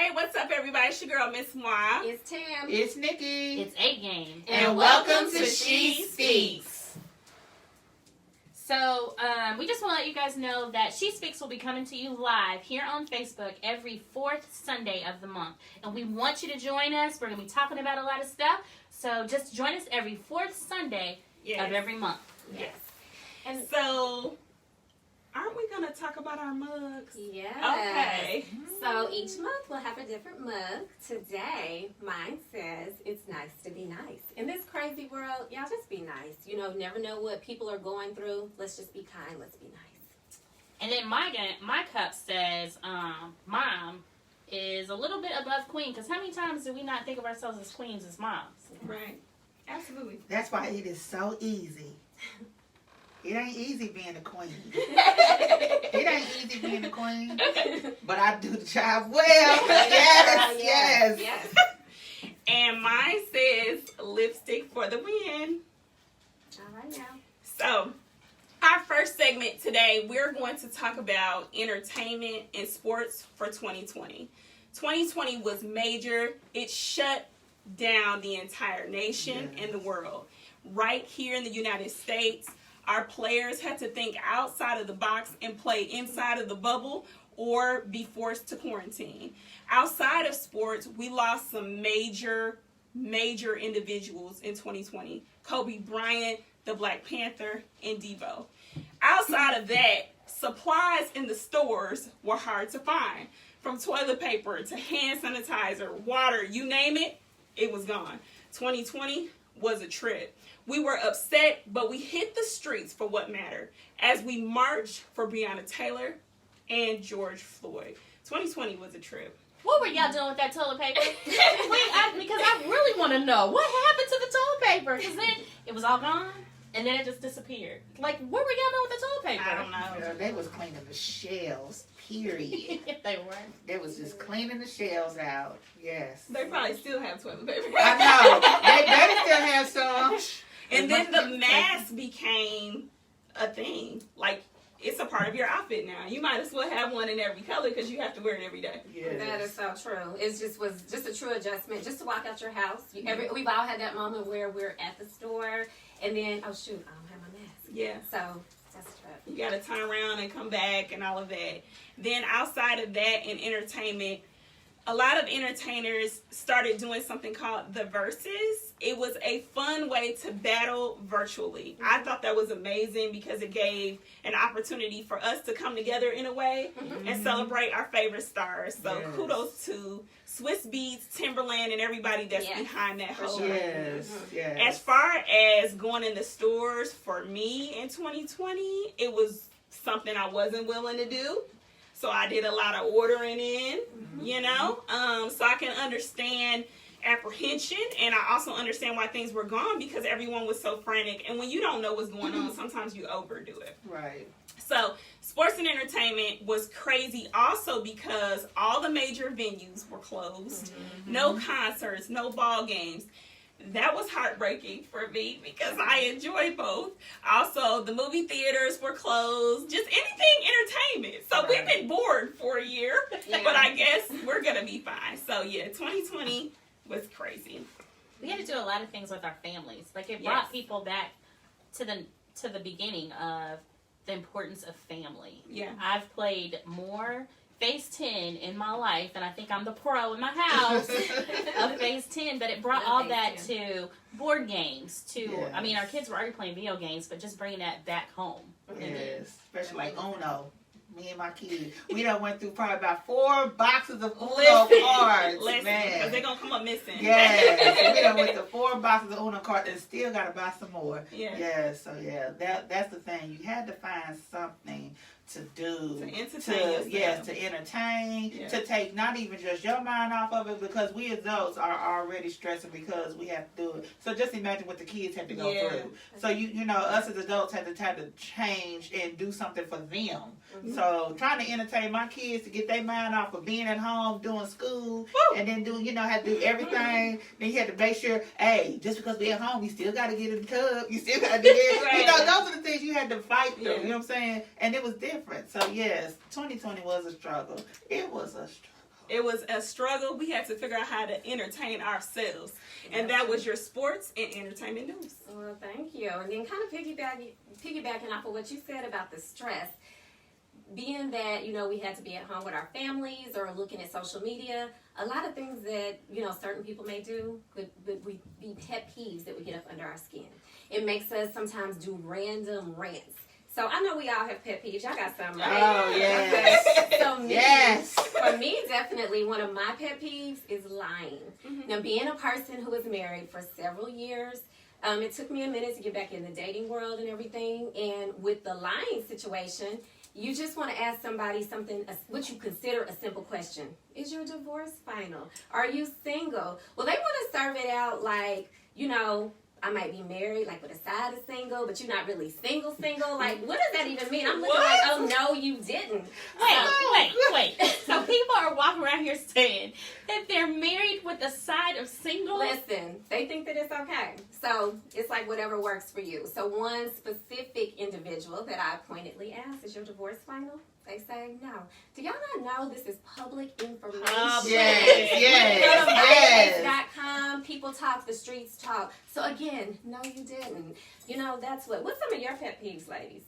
Hey, what's up, everybody? It's your girl, Miss Moi. It's Tam. It's Nikki. It's A Game. And welcome to She Speaks. So, we just want to let you guys know that She Speaks will be coming to you live here on Facebook every fourth Sunday of the month. And we want you to join us. We're going to be talking about a lot of stuff. So, just join us every fourth Sunday of every month. Yes. And so, aren't we going to talk about our mugs? Yes. Okay. So each month we'll have a different mug. Today, mine says, "It's nice to be nice." In this crazy world, y'all just be nice. You know, never know what people are going through. Let's just be kind. Let's be nice. And then my cup says, Mom is a little bit above Queen. Because how many times do we not think of ourselves as queens as moms? Right. Absolutely. That's why it is so easy. It ain't easy being a queen. It ain't easy being a queen. But I do the job well. Yes. And mine says, "Lipstick for the win." All right now. So, our first segment today, we're going to talk about entertainment and sports for 2020. 2020 was major. It shut down the entire nation and the world. Right here in the United States, our players had to think outside of the box and play inside of the bubble or be forced to quarantine. Outside of sports, we lost some major individuals in 2020. Kobe Bryant, the Black Panther, and Devo. Outside of that, supplies in the stores were hard to find. From toilet paper to hand sanitizer, water, you name it, it was gone. 2020 was a trip. We were upset, but we hit the streets for what mattered as we marched for Breonna Taylor and George Floyd. 2020 was a trip. What were y'all doing with that toilet paper? Because I really want to know what happened to the toilet paper. Because then it was all gone, and then it just disappeared. Like, what were y'all doing with the toilet paper? I don't know. They was cleaning the shells, period. They were. They was just cleaning the shells out. Yes. They probably still have toilet paper. I know. They better still have some. And then the mask became a thing. Like, it's a part of your outfit now. You might as well have one in every color because you have to wear it every day. Yes. That is so true. It was just a true adjustment. Just to walk out your house. We've all had that moment where we're at the store and then, oh shoot, I don't have my mask. Yeah. So that's true. You got to turn around and come back and all of that. Then outside of that, in entertainment, a lot of entertainers started doing something called the Versus. It was a fun way to battle virtually. I thought that was amazing because it gave an opportunity for us to come together in a way and celebrate our favorite stars. So kudos to Swiss Beats, Timberland, and everybody that's behind that whole thing. Yes. As far as going in the stores, for me in 2020, it was something I wasn't willing to do. So I did a lot of ordering in, so I can understand apprehension, and I also understand why things were gone because everyone was so frantic. And when you don't know what's going on, sometimes you overdo it. Right. So sports and entertainment was crazy also because all the major venues were closed. No concerts, no ball games. That was heartbreaking for me because I enjoy both. Also, the movie theaters were closed. Just anything entertainment. So we've been bored for a year, but I guess we're going to be fine. So, 2020 was crazy. We had to do a lot of things with our families. Like, it brought people back to the beginning of the importance of family. Yeah. I've played more Phase 10 in my life, and I think I'm the pro in my house of Phase 10, but it brought all that to board games, I mean, our kids were already playing video games, but just bringing that back home. Yes, especially like Uno. Me and my kids, we done went through probably about 4 boxes of Uno cards, man. Because they're going to come up missing. Yes, we done went through 4 boxes of Uno cards and still got to buy some more. Yeah. Yes, so that's the thing. You had to find something to do. To entertain yourself. To entertain, to take not even just your mind off of it, because we adults are already stressing because we have to do it. So just imagine what the kids had to go through. So you know, us as adults had to change and do something for them. So trying to entertain my kids to get their mind off of being at home, doing school, and then have to do everything. Then you had to make sure, hey, just because we're at home, you still got to get in the tub. You still got to do this. You know, those are the things you had to fight through. You know what I'm saying? And it was different. So yes, 2020 was a struggle. It was a struggle. It was a struggle. We had to figure out how to entertain ourselves. And that was your sports and entertainment news. Well, thank you. And then kind of piggybacking off of what you said about the stress, being that, we had to be at home with our families or looking at social media, a lot of things that, certain people may do would be pet peeves that would get up under our skin. It makes us sometimes do random rants. So I know we all have pet peeves. Y'all got some, right? Oh, yes. So for me, definitely one of my pet peeves is lying. Mm-hmm. Now, being a person who was married for several years, it took me a minute to get back in the dating world and everything. And with the lying situation, you just want to ask somebody something, what you consider a simple question. Is your divorce final? Are you single? Well, they want to serve it out like, I might be married, like with a side of single, but you're not really single. Like, what does that even mean? I'm looking like, oh, no, you didn't. Wait. So people are walking around here saying that they're married with a side of single? Listen, they think that it's okay. So it's like whatever works for you. So one specific individual that I pointedly asked, is your divorce final? They say no. Do y'all not know this is public information? Yes. MySpace.com, people talk, the streets talk. So again, no, you didn't. That's what's some of your pet peeves, ladies?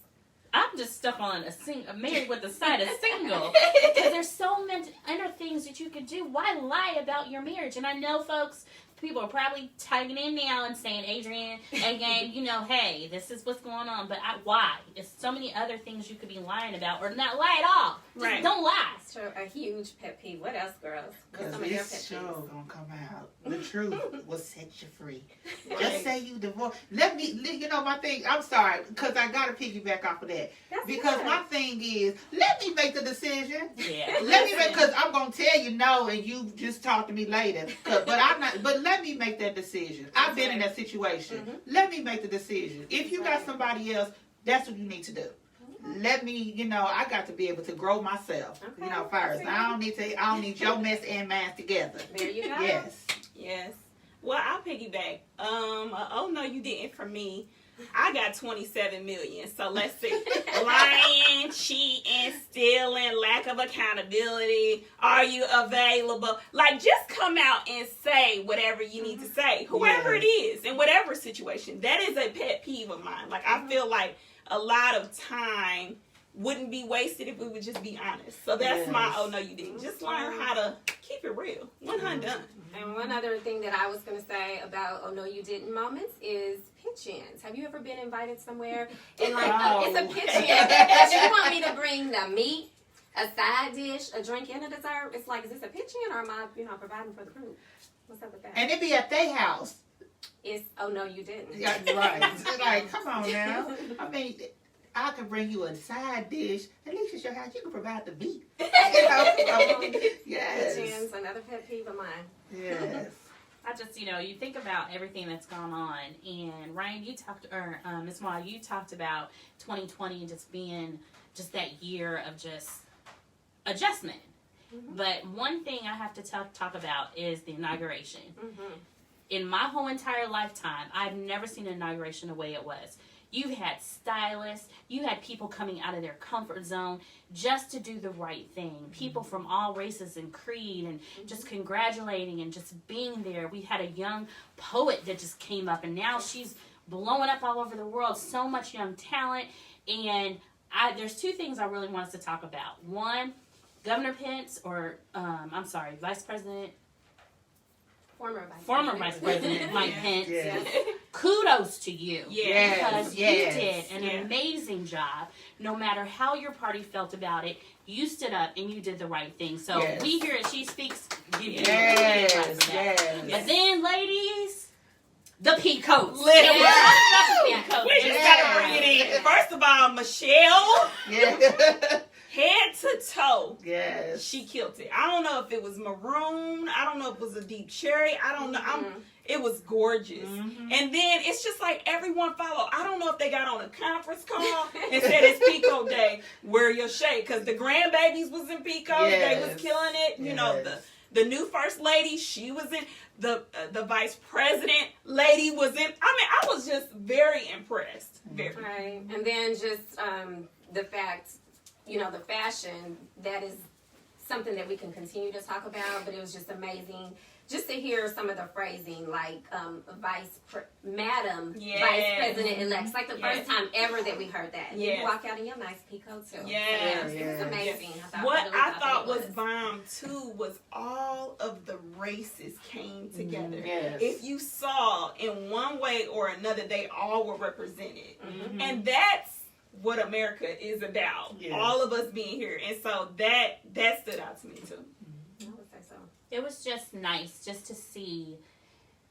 I'm just stuck on a married with a side of single. Because there's so many other things that you could do. Why lie about your marriage? And I know, folks, people are probably tagging in now and saying, Adrian, again, hey, this is what's going on. But why? There's so many other things you could be lying about or not lie at all. Just don't lie. That's true. A huge pet peeve. What else, girls? Because this show gonna come out. The truth will set you free. Right. Just say you divorced. Let me, my thing, I'm sorry, because I got to piggyback off of that. Because my thing is, let me make the decision. Yeah. Let me make, because I'm going to tell you no and you just talk to me later. But let me make that decision. I've been in that situation. Mm-hmm. Let me make the decision. If you got somebody else, that's what you need to do. Let me, I got to be able to grow myself, first. I don't need your mess and mine together. There you go. Yes. Well, I'll piggyback. Oh no, you didn't for me. I got 27 million. So let's see. Lying, cheating, stealing, lack of accountability. Are you available? Like, just come out and say whatever you need to say. Whoever it is, in whatever situation. That is a pet peeve of mine. Like, I feel like a lot of time wouldn't be wasted if we would just be honest. So that's my, oh no, you didn't. Just learn how to keep it real. One hunt done. And one other thing that I was going to say about oh no, you didn't moments is pitch-ins. Have you ever been invited somewhere and it's a pitch-in, but you want me to bring the meat, a side dish, a drink, and a dessert? It's like, is this a pitch-in or am I, providing for the group? What's up with that? And it be at their house. It's, oh no, you didn't. Yeah, right. Like, come on now. I mean, I can bring you a side dish. At least it's your house. You can provide the meat. Yes. Pitch-ins, another pet peeve of mine. Yes. I just, you think about everything that's gone on, and Ryan, Ms. Ma, you talked about 2020 just being just that year of just adjustment. Mm-hmm. But one thing I have to talk about is the inauguration. Mm-hmm. In my whole entire lifetime, I've never seen an inauguration the way it was. You had stylists, you had people coming out of their comfort zone just to do the right thing. People from all races and creed and just congratulating and just being there. We had a young poet that just came up and now she's blowing up all over the world. So much young talent. And there's two things I really want us to talk about. One, Governor Pence Vice President. Former Vice President Mike Pence. Yes. Kudos to you. Yes. Because you did an amazing job. No matter how your party felt about it, you stood up and you did the right thing. So we here at She Speaks give you yes. But then, ladies, the Peacoats. We just gotta bring it in. First of all, Michelle. Head to toe. Yes. She killed it. I don't know if it was maroon. I don't know if it was a deep cherry. I don't know. It was gorgeous. Mm-hmm. And then it's just like everyone followed. I don't know if they got on a conference call and said it's Peacoat Day. Wear your shade. Because the grandbabies was in Peacoat. They was killing it. You know, the new first lady, she was in. The vice president lady was in. I mean, I was just very impressed. Very. Right. And then just the fact, the fashion that is something that we can continue to talk about, but it was just amazing just to hear some of the phrasing, like Madam Yes. Vice President elect. It's like the Yes. first time ever that we heard that. And Yes. you walk out in your nice peacoat too. Yes. So, it was amazing. What I thought it was bomb too was all of the races came together. Yes. If you saw in one way or another, they all were represented. Mhm. And that's what America is about. Yes. All of us being here. And so that stood out to me too. I would say so. It was just nice just to see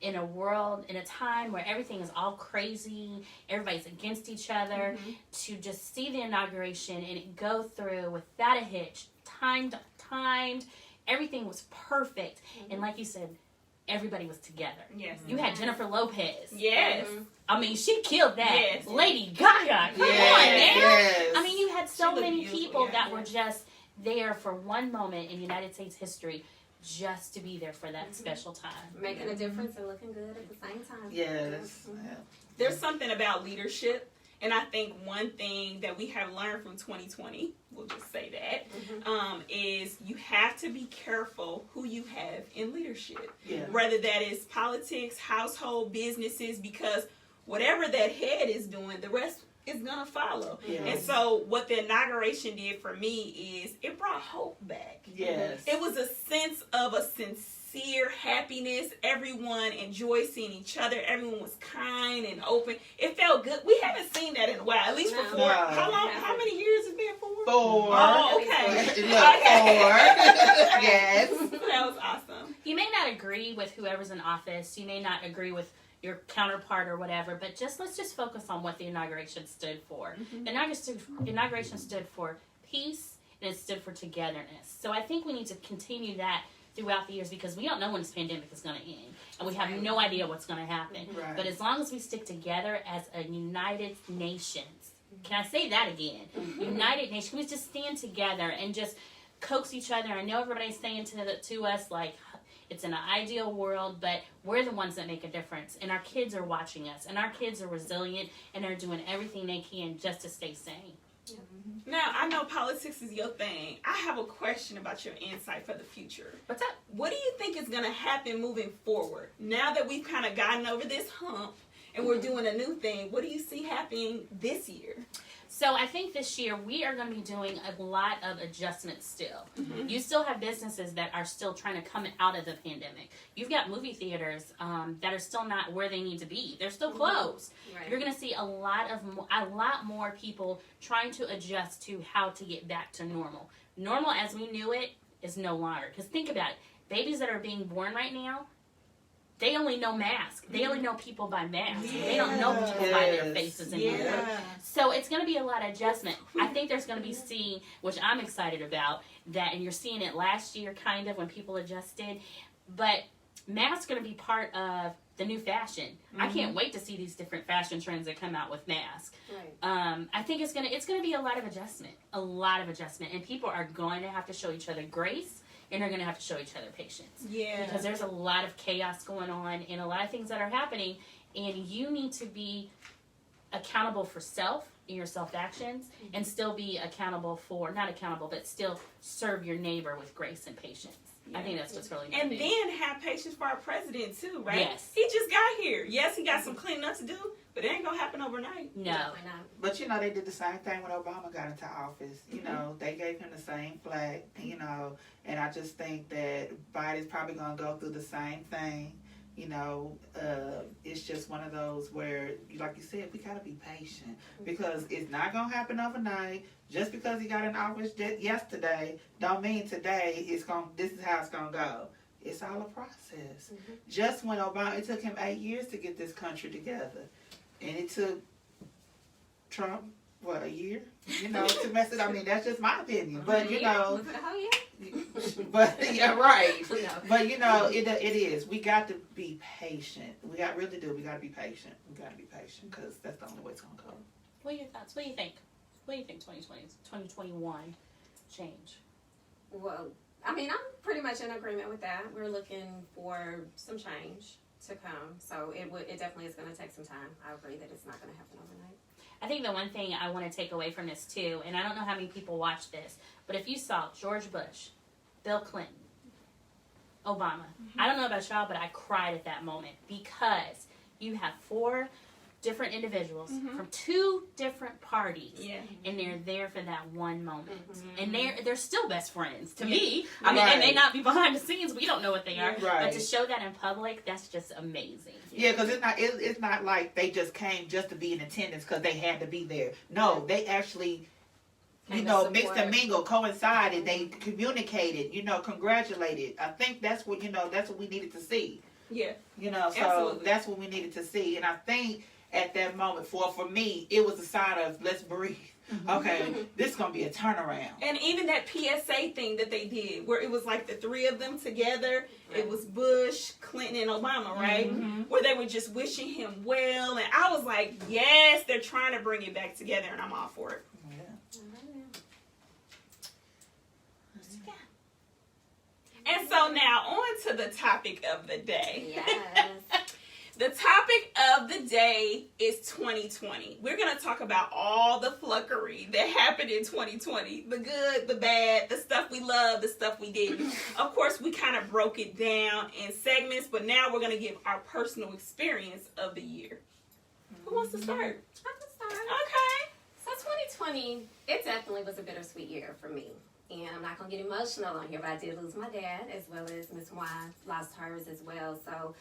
in a world, in a time where everything is all crazy, everybody's against each other, to just see the inauguration and it go through without a hitch, timed, everything was perfect. And like you said, everybody was together. Yes. You had Jennifer Lopez. Yes. Mhm. I mean, she killed that. Yes. Lady Gaga, come on, man. Yes. I mean, you had so She looked many beautiful, people yeah. that were just there for one moment in United States history just to be there for that special time. Making a difference and looking good at the same time. Yes. Mhm. Yeah. There's something about leadership. And I think one thing that we have learned from 2020, we'll just say that, is you have to be careful who you have in leadership. Yeah. Whether that is politics, household, businesses, because whatever that head is doing, the rest is going to follow. Yes. And so what the inauguration did for me is it brought hope back. Yes. It was a sense of a sincere happiness. Everyone enjoyed seeing each other. Everyone was kind and open. It felt good. We haven't seen that in a while, at least for No. four. No. How long? How many years has it been? 4? 4. Oh, okay. Look, 4. Okay. Yes. That was awesome. You may not agree with whoever's in office. You may not agree with your counterpart or whatever, but let's just focus on what the inauguration stood for. The inauguration stood for peace, and it stood for togetherness. So I think we need to continue that throughout the years because we don't know when this pandemic is going to end, and we have no idea what's going to happen. Right. But as long as we stick together as a United Nations, can I say that again? United Nations, can we just stand together and just coax each other? I know everybody's saying to us, like, it's an ideal world, but we're the ones that make a difference. And our kids are watching us. And our kids are resilient and are doing everything they can just to stay sane. Now, I know politics is your thing. I have a question about your insight for the future. What's up? What do you think is going to happen moving forward? Now that we've kind of gotten over this hump and we're doing a new thing, what do you see happening this year? So I think this year we are going to be doing a lot of adjustments still. You still have businesses that are still trying to come out of the pandemic. You've got movie theaters that are still not where they need to be. They're still closed. Right. You're going to see a lot more people trying to adjust to how to get back to normal. Normal as we knew it is no longer. Because think about it. Babies that are being born right now, they only know masks. They only know people by masks. They don't know people by their faces anymore. So it's going to be a lot of adjustment. I think there's going to be seeing, which I'm excited about, that, and you're seeing it last year kind of when people adjusted, but masks going to be part of the new fashion. I can't wait to see these different fashion trends that come out with masks. Right. I think it's gonna be a lot of adjustment, and people are going to have to show each other grace, and they're going to have to show each other patience. Yeah. Because there's a lot of chaos going on and a lot of things that are happening, and you need to be accountable for self in your self actions and still be but still serve your neighbor with grace and patience. I think that's what's really And big. then have patience for our president too, right? Yes. He just got here. Yes, he got some cleaning up to do, but it ain't gonna happen overnight. No. Definitely not. But you know, they did the same thing when Obama got into office. You know, they gave him the same flag, you know, and I just think that Biden's probably going to go through the same thing. You know, it's just one of those where, like you said, we got to be patient because it's not going to happen overnight. Just because he got in office yesterday don't mean today this is how it's going to go. It's all a process. Just when Obama, it took him 8 years to get this country together. And it took Trump, what, a year? You know, to mess it up. I mean, that's just my opinion. But, you know, Was it a whole year? but, yeah, right. No. But, you know, it is. We got to be patient. We got to be patient. We got to be patient because that's the only way it's going to go. What are your thoughts? What do you think? What do you think 2021 change? Well, I mean, I'm pretty much in agreement with that. We're looking for some change to come, so it definitely is going to take some time. I agree that it's not going to happen overnight. I think the one thing I want to take away from this too, and I don't know how many people watch this, but if you saw George Bush Bill Clinton, Obama. I don't know about y'all, but I cried at that moment because you have 4 different individuals from 2 different parties, and they're there for that one moment, and they're still best friends to me. I mean, they may not be behind the scenes; we don't know what they are, but to show that in public, that's just amazing. Yeah, because it's not like they just came just to be in attendance because they had to be there. No, they actually, mixed and mingled, coincided. They communicated, congratulated. I think that's what we needed to see. Yeah. So Absolutely. that's what we needed to see, and I think at that moment, for me, it was a sign of let's breathe. Okay, this is gonna be a turnaround. And even that PSA thing that they did, where it was like the 3 of them together. It was Bush, Clinton, and Obama, right? Where they were just wishing him well, and I was like, yes, they're trying to bring it back together, and I'm all for it. And so now on to the topic of the day. Yes. The topic of the day is 2020. We're going to talk about all the fluckery that happened in 2020. The good, the bad, the stuff we love, the stuff we didn't. Of course, we kind of broke it down in segments, but now we're going to give our personal experience of the year. Who wants to start? I can start. Okay. So 2020, it definitely was a bittersweet year for me. And I'm not going to get emotional on here, but I did lose my dad, as well as Miss Y lost hers as well. So,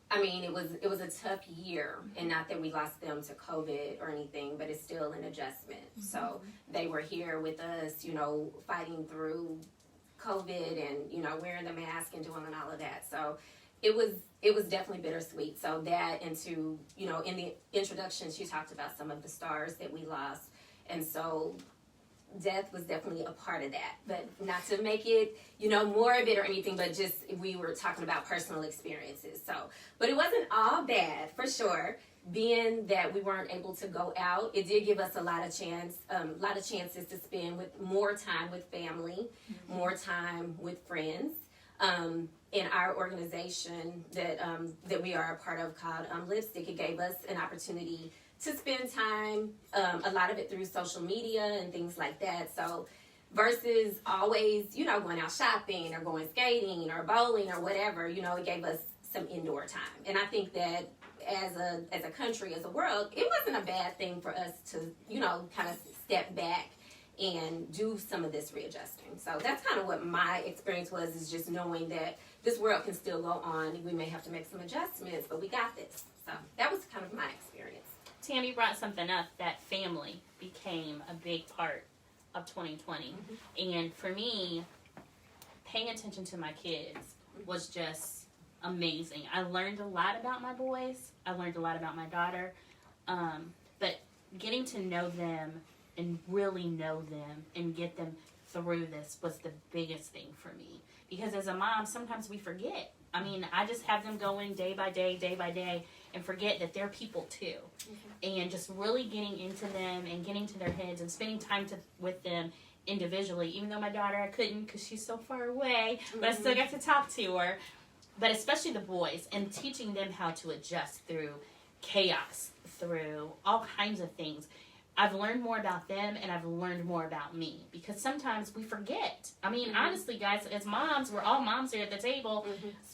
I mean, it was a tough year, and not that we lost them to COVID or anything, but it's still an adjustment. So they were here with us, fighting through COVID and, wearing the mask and doing all of that. So it was definitely bittersweet. So that, and to, in the introduction, she talked about some of the stars that we lost. And so death was definitely a part of that, but not to make it, morbid or anything, but just we were talking about personal experiences. So, but it wasn't all bad for sure. Being that we weren't able to go out, it did give us a lot of chances to spend with more time with family, more time with friends. In our organization that we are a part of called Lipstick, it gave us an opportunity to spend time, a lot of it through social media and things like that. So versus always, going out shopping or going skating or bowling or whatever, it gave us some indoor time. And I think that as a country, as a world, it wasn't a bad thing for us to, kind of step back and do some of this readjusting. So that's kind of what my experience was, is just knowing that this world can still go on. We may have to make some adjustments, but we got this. So that was kind of my experience. Tammy brought something up, that family became a big part of 2020. And for me, paying attention to my kids was just amazing. I learned a lot about my boys. I learned a lot about my daughter. But getting to know them and really know them and get them through this was the biggest thing for me. Because as a mom, sometimes we forget. I mean, I just have them going day by day, and forget that they're people too. And just really getting into them and getting to their heads and spending time with them individually. Even though my daughter, I couldn't because she's so far away, but I still got to talk to her. But especially the boys, and teaching them how to adjust through chaos, through all kinds of things. I've learned more about them, and I've learned more about me, because sometimes we forget. I mean, honestly, guys, as moms, we're all moms here at the table.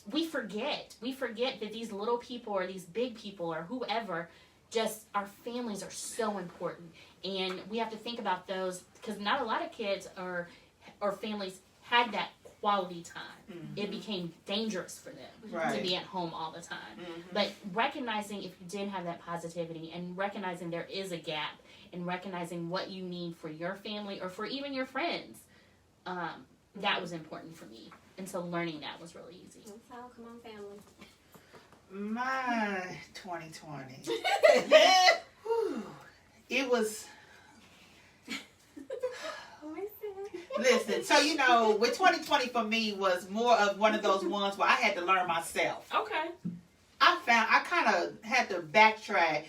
We forget that these little people or these big people or whoever, just our families are so important, and we have to think about those, because not a lot of kids or families had that quality time. It became dangerous for them to be at home all the time. But recognizing if you didn't have that positivity, and recognizing there is a gap, and recognizing what you need for your family or for even your friends, that was important for me. And so learning that was really easy. So come on, family. My 2020. It was. Listen, so with 2020 for me was more of one of those ones where I had to learn myself. Okay. I kind of had to backtrack.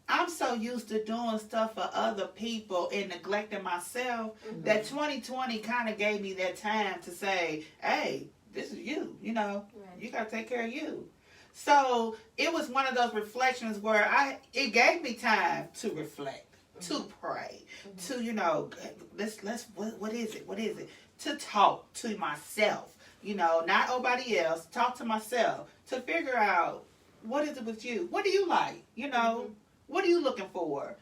I'm so used to doing stuff for other people and neglecting myself that 2020 kind of gave me that time to say, hey, this is you, you got to take care of you. So it was one of those reflections where it gave me time to reflect, to pray, to, what is it? to talk to myself, not nobody else, talk to myself to figure out what is it with you? What do you like? What are you looking for?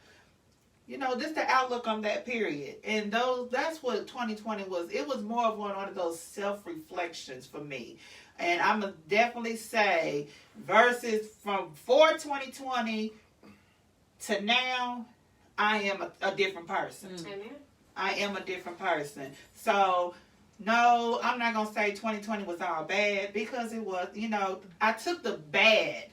Just the outlook on that period. And that's what 2020 was. It was more of one of those self-reflections for me. And I'm going to definitely say, versus from 2020 to now, I am a different person. Amen. I am a different person. So, no, I'm not going to say 2020 was all bad, because it was, I took the bad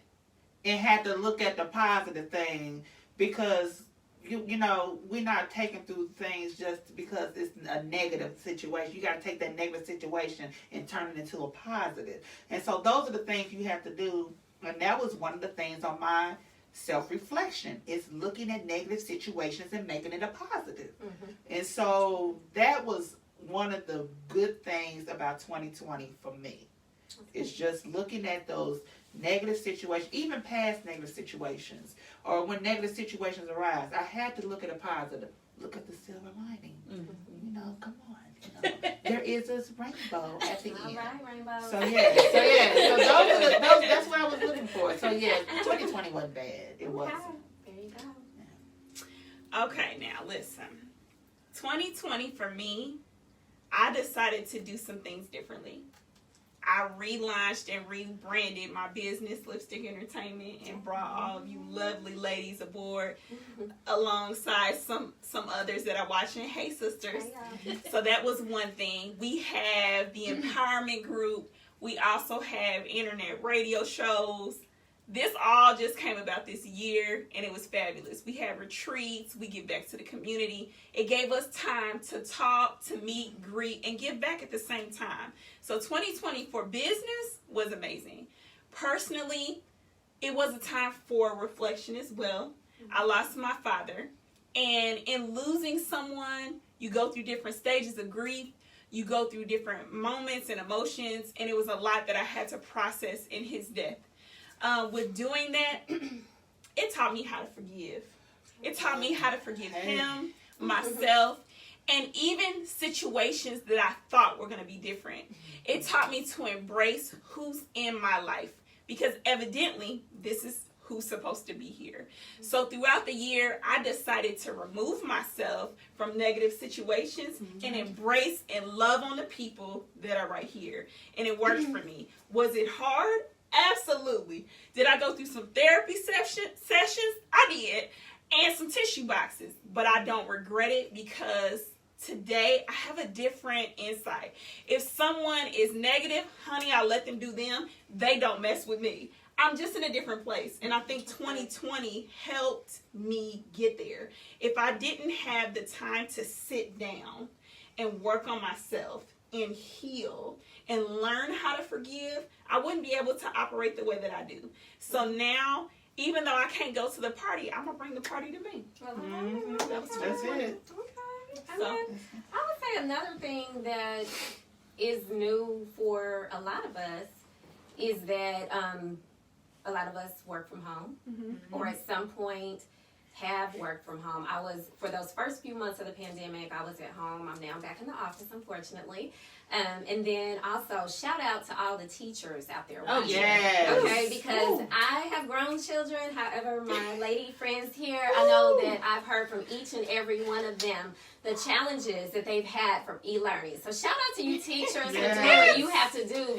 and had to look at the positive thing, because we're not taking through things just because it's a negative situation. You got to take that negative situation and turn it into a positive. And so those are the things you have to do. And that was one of the things on my self-reflection, is looking at negative situations and making it a positive. Mm-hmm. And so that was one of the good things about 2020 for me. It's just looking at those negative situations, even past negative situations, or when negative situations arise, I had to look at a positive. Look at the silver lining. Mm-hmm. Come on. There is this rainbow at the end. All right, rainbow. So that's what I was looking for. So 2020 wasn't bad. It wasn't. There you go. Yeah. Okay, now listen. 2020 for me, I decided to do some things differently. I relaunched and rebranded my business, Lipstick Entertainment, and brought all of you lovely ladies aboard, alongside some others that are watching. Hey, sisters. So that was one thing. We have the empowerment group. We also have internet radio shows. This all just came about this year, and it was fabulous. We had retreats. We give back to the community. It gave us time to talk, to meet, greet, and give back at the same time. So 2020 for business was amazing. Personally, it was a time for reflection as well. I lost my father, and in losing someone, you go through different stages of grief. You go through different moments and emotions, and it was a lot that I had to process in his death. With doing that, it taught me how to forgive. It taught me how to forgive him, myself, and even situations that I thought were going to be different. It taught me to embrace who's in my life, because evidently this is who's supposed to be here. So throughout the year, I decided to remove myself from negative situations and embrace and love on the people that are right here. And it worked for me. Was it hard? Absolutely. Did I go through some therapy sessions? I did. And some tissue boxes. But I don't regret it, because today I have a different insight. If someone is negative, honey, I let them do them. They don't mess with me. I'm just in a different place. And I think 2020 helped me get there. If I didn't have the time to sit down and work on myself and heal and learn how to forgive, I wouldn't be able to operate the way that I do. So now, even though I can't go to the party, I'm going to bring the party to me. That's it. Okay. I would say another thing that is new for a lot of us is that a lot of us work from home, or at some point have worked from home. For those first few months of the pandemic, I was at home. I'm now back in the office, unfortunately. And then also, shout out to all the teachers out there. Oh, yes. Okay, because I have grown children. However, my lady friends here, I know that I've heard from each and every one of them the challenges that they've had from e-learning. So shout out to you teachers for doing what you have to do,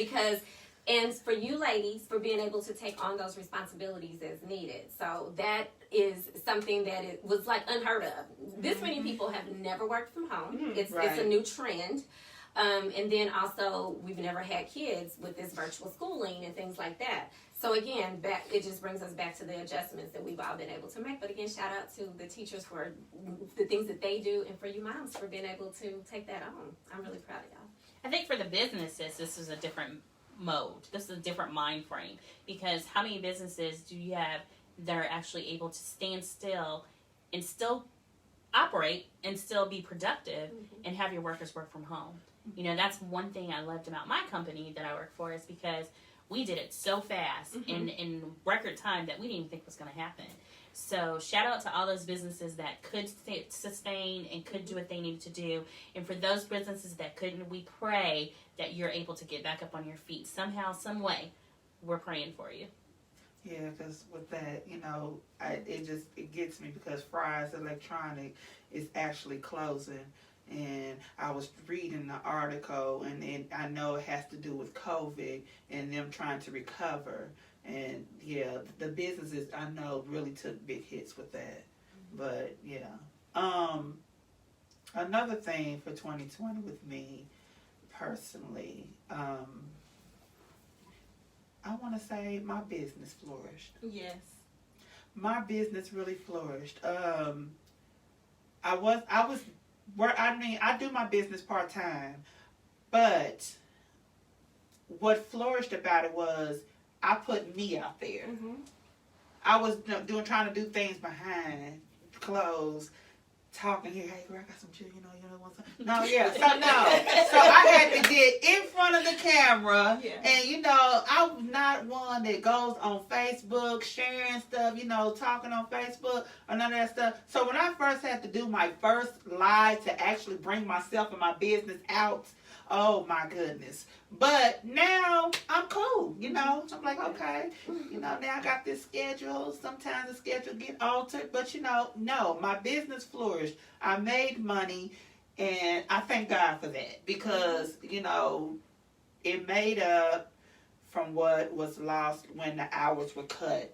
and for you ladies for being able to take on those responsibilities as needed. So that is something that it was like unheard of. This many people have never worked from home. It's a new trend. And then also, we've never had kids with this virtual schooling and things like that. So again, it just brings us back to the adjustments that we've all been able to make. But again, shout out to the teachers for the things that they do, and for you moms for being able to take that on. I'm really proud of y'all. I think for the businesses, this is a different mode. This is a different mind frame, because how many businesses do you have that are actually able to stand still and still operate and still be productive and have your workers work from home? You know, that's one thing I loved about my company that I work for, is because we did it so fast in record time that we didn't even think was going to happen. So shout out to all those businesses that could sustain and could do what they needed to do. And for those businesses that couldn't, we pray that you're able to get back up on your feet somehow, some way. We're praying for you. Yeah, because with that, you know, it gets me because Fry's Electronic is actually closing. And I was reading the article, and I know it has to do with COVID and them trying to recover. And yeah, the businesses I know really took big hits with that. But yeah, another thing for 2020 with me personally, I want to say my business flourished. Yes. My business really flourished. I do my business part-time, but what flourished about it was I put me out there. I was trying to do things behind closed, talking here. Hey, girl, I got some chill. You know, what's up? No, yeah. So I had to get in front of the camera, and you know, I'm not one that goes on Facebook sharing stuff. You know, talking on Facebook or none of that stuff. So when I first had to do my first live to actually bring myself and my business out, oh my goodness. But now I'm cool, you know. I'm like, okay, you know, now I got this schedule. Sometimes the schedule get altered, but you know, no, my business flourished. I made money, and I thank God for that because, you know, it made up from what was lost when the hours were cut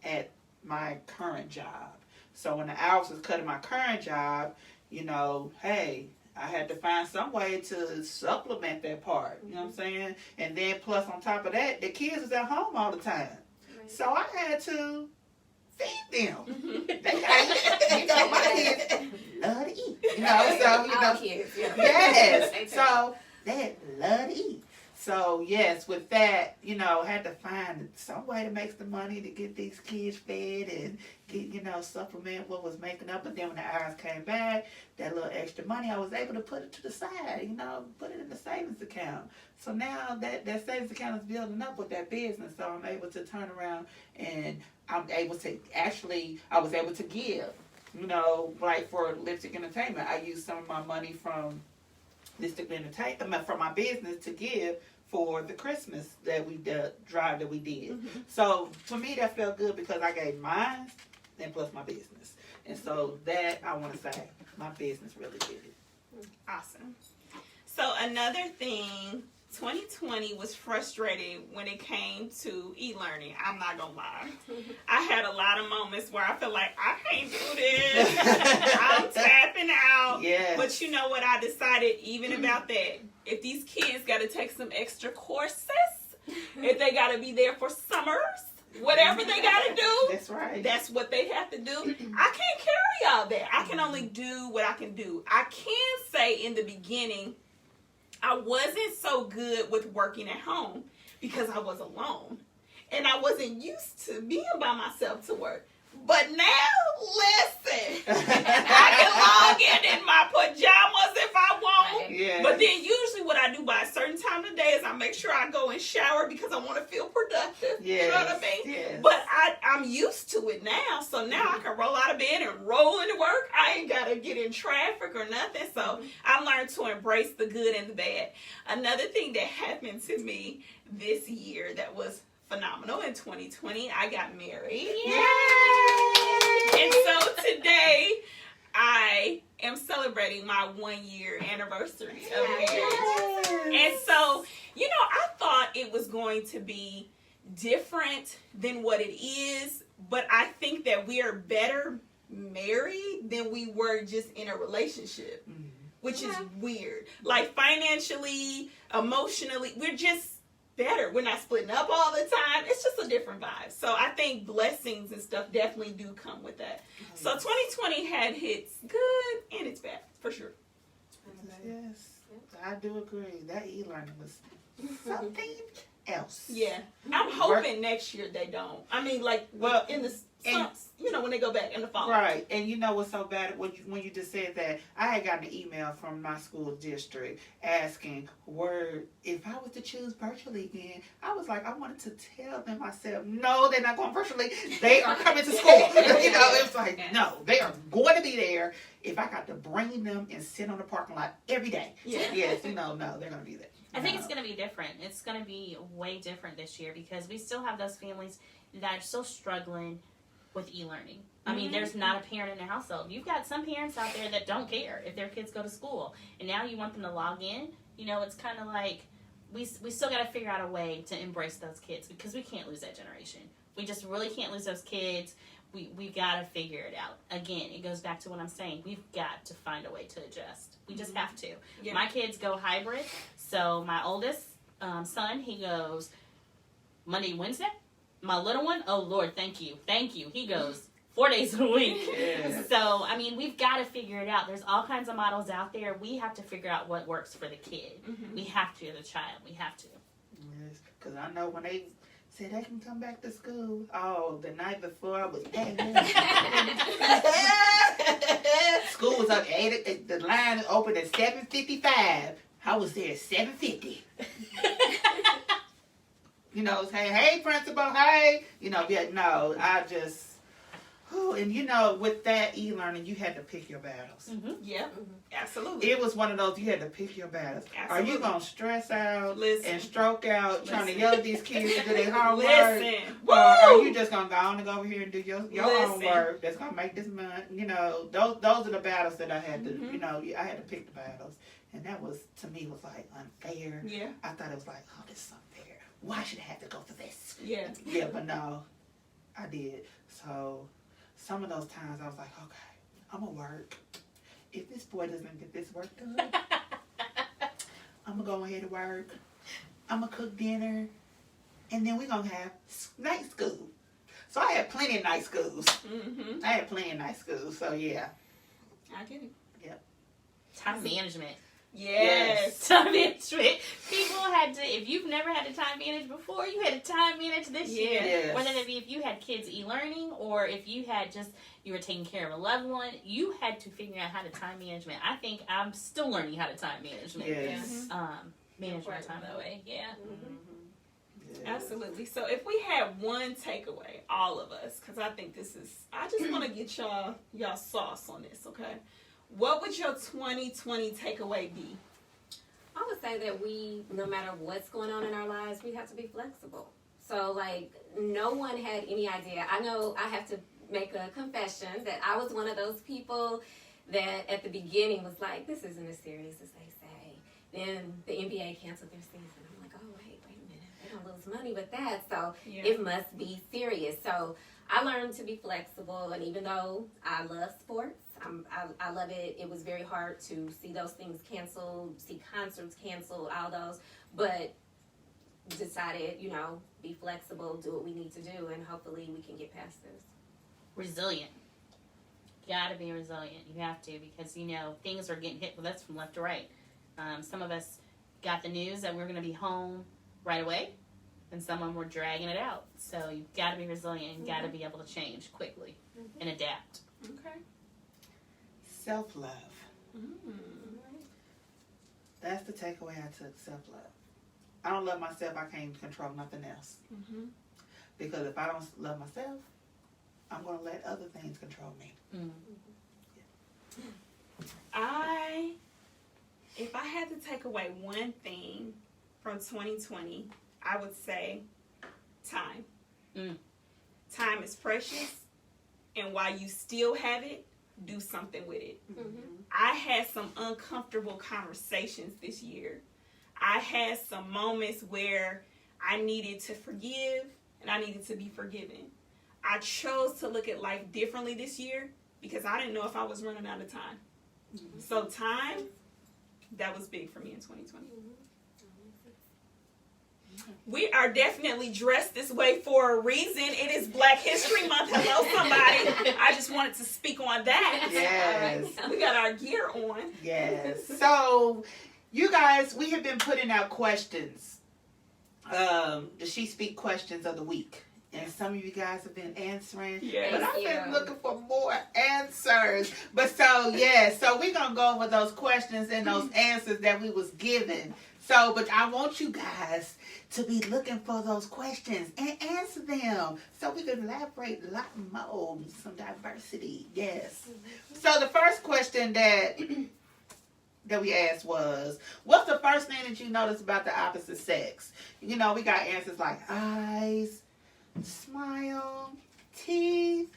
at my current job. So when the hours was cut at my current job, you know, hey, I had to find some way to supplement that part. You know what I'm saying? And then plus on top of that, the kids was at home all the time. Right. So I had to feed them. They got, you know, my kids love to eat. You know, so, you know. Kids, yes. So they love to eat. So, yes, with that, you know, had to find some way to make the money to get these kids fed and get, you know, supplement what was making up. But then when the hours came back, that little extra money, I was able to put it to the side, you know, put it in the savings account. So now that savings account is building up with that business. So I'm able to turn around and I was able to give, you know, like for Lipstick Entertainment. I used some of my money from Lipstick Entertainment from my business to give for the Christmas that drive that we did. So to me that felt good because I gave mine and plus my business. And so that I want to say my business really did it. Awesome. So another thing, 2020 was frustrated when it came to e-learning. I'm not gonna lie. I had a lot of moments where I felt like I can't do this. I'm tapping out. Yes. But you know what? I decided even about that. If these kids got to take some extra courses, if they got to be there for summers, whatever they got to do, that's right. That's what they have to do. I can't carry all that. I can only do what I can do. I can say in the beginning, I wasn't so good with working at home because I was alone. And I wasn't used to being by myself to work. But now, listen, I can log in my pajamas if I want. Yes. But then usually what I do by a certain time of the day is I make sure I go and shower because I want to feel productive. Yes. You know what I mean? Yes. But I'm used to it now. So now I can roll out of bed and roll into work. I ain't got to get in traffic or nothing. So I learned to embrace the good and the bad. Another thing that happened to me this year that was phenomenal in 2020, I got married. Yay! And so today I am celebrating my 1-year anniversary of marriage. And so, you know, I thought it was going to be different than what it is, but I think that we are better married than we were just in a relationship, which is weird. Like financially, emotionally, we're just better. We're not splitting up all the time. It's just a different vibe. So I think blessings and stuff definitely do come with that. So 2020 had its good and its bad, for sure. Yes, I do agree. That e-learning was something else. Yeah. I'm hoping next year they don't. I mean, like, Well, in the and- when they go back in the fall. Right, and you know what's so bad when you just said that? I had gotten an email from my school district asking if I was to choose virtually again. I was like, I wanted to tell them myself, no, they're not going virtually. They are coming to school. It's like, no, they are going to be there. If I got to bring them and sit on the parking lot every day, Yeah. yes, no, they're going to be there. I think No. it's going to be different. It's going to be way different this year because we still have those families that are still struggling with e-learning. I mean, there's not a parent in the household. You've got some parents out there that don't care if their kids go to school, and now you want them to log in. You know, it's kind of like we still got to figure out a way to embrace those kids because we can't lose that generation. We just really can't lose those kids. We got to figure it out. Again, it goes back to what I'm saying. We've got to find a way to adjust. We just have to. Yeah. My kids go hybrid. So my oldest son, he goes Monday, Wednesday. My little one, oh Lord, thank you. He goes 4 days a week. Yes. So, I mean, we've got to figure it out. There's all kinds of models out there. We have to figure out what works for the kid. We have to, as a child. We have to. Yes, because I know when they said they can come back to school, the night before I was school was up 8. The line opened at 7:55. I was there at 7:50. Saying, hey, principal, hey. And with that e-learning, you had to pick your battles. Yeah. Absolutely. It was one of those, you had to pick your battles. Absolutely. Are you going to stress out Listen. and stroke out trying to yell at these kids to do their homework? Listen. Or are Woo! you just going to go on and go over here and do your Listen. homework that's going to make this money? Those are the battles that I had to, I had to pick the battles. And that was, to me, was like unfair. Yeah. I thought it was like, this is unfair. Why should I have to go for this? Yeah. Yeah, but no, I did. So some of those times I was like, okay, I'm going to work. If this boy doesn't get this work done, I'm going to go ahead and work. I'm going to cook dinner. And then we're going to have night school. So I had plenty of night schools. Mm-hmm. I had plenty of night schools. So yeah. I get it. Time management. Yes. Time management. People had to, if you've never had to time manage before, you had to time manage this year. Yes. Whether it be if you had kids e-learning or if you had you were taking care of a loved one, you had to figure out how to time management. I think I'm still learning how to time management. Yes. Manage my time that way. Yeah. Yes. Absolutely. So if we had one takeaway, all of us, because I think I just want to get y'all sauce on this, okay? What would your 2020 takeaway be? I would say that we, no matter what's going on in our lives, we have to be flexible. So, like, no one had any idea. I know I have to make a confession that I was one of those people that at the beginning was like, this isn't as serious as they say. Then the NBA canceled their season. I'm like, oh, wait a minute. They don't lose money with that. So it must be serious. So I learned to be flexible. And even though I love sports, I love it. It was very hard to see those things canceled, see concerts canceled, all those. But decided, be flexible, do what we need to do, and hopefully we can get past this. Resilient. You gotta be resilient. You have to, because things are getting hit with us from left to right. Some of us got the news that we're going to be home right away, and some of them were dragging it out. So you've got to be resilient and got to be able to change quickly and adapt. Okay. Self-love. Mm. That's the takeaway I took, self-love. I don't love myself, I can't control nothing else. Mm-hmm. Because if I don't love myself, I'm going to let other things control me. Mm. If I had to take away one thing from 2020, I would say time. Time is precious, and while you still have it, do something with it. I had some uncomfortable conversations this year. I had some moments where I needed to forgive and I needed to be forgiven. I chose to look at life differently this year because I didn't know if I was running out of time. So time, that was big for me in 2020. We are definitely dressed this way for a reason. It is Black History Month. Hello, somebody. I just wanted to speak on that. Yes. We got our gear on. Yes. So, you guys, we have been putting out questions the She Speak questions of the week. And some of you guys have been answering. Yes. But I've Thank been you. looking for more answers. But so we're going to go over those questions and those answers that we was given. So, but I want you guys to be looking for those questions and answer them so we can elaborate a lot more, some diversity. Yes. So the first question that we asked was, what's the first thing that you notice about the opposite sex? You know, we got answers like eyes, smile, teeth.